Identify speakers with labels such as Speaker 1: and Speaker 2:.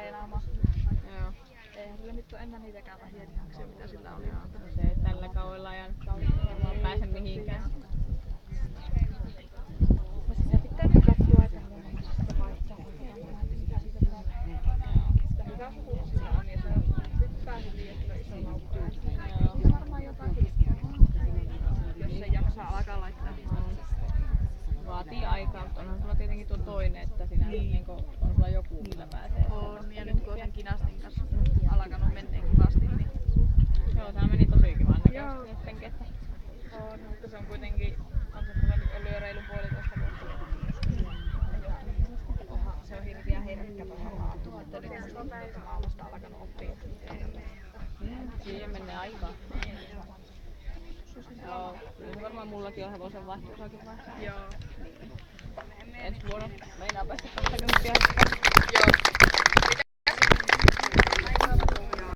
Speaker 1: treenaamaan.
Speaker 2: Joo.
Speaker 1: Eihän sillä nyt ole enää niitäkään vähiä lihaksia, mitä sillä oli.
Speaker 2: Se ei tällä kaudella ajanut varmaan pääse mihinkään.
Speaker 1: No sitä pitää nyt katsoa, että mitä sitä vaihtaa. Hyvä suhus sillä on ja se hyppää hyvin, että on iso laukku. Ja varmaan jotakin, jos se jaksaa alkaa laittaa.
Speaker 2: Vaatii aikaa, mutta onhan sulla tietenkin tuo toinen, että sinä niin on sulla joku, millä pääsee.
Speaker 1: On, ja nyt kun on sen kinastin kanssa alkanut menneen kivasti, niin...
Speaker 2: Joo, tää meni tosi kivan
Speaker 1: Joo.
Speaker 2: näköisesti nyttenkin, että...
Speaker 1: On, mutta se on kuitenkin... On se mulla nyt ollut jo reilu 1,5 vuotta. Se on hirveän herkkä tuohon laatuun, että nyt musta tuntuu, että mä oon vasta alkanut oppia.
Speaker 2: Siihen menee aikaa. Joo, kyllä varmaan mullakin on hevosen vaihto-osakin vaihtaa.
Speaker 1: Joo.
Speaker 2: Ensi vuonna meinaa päästä 20 pian.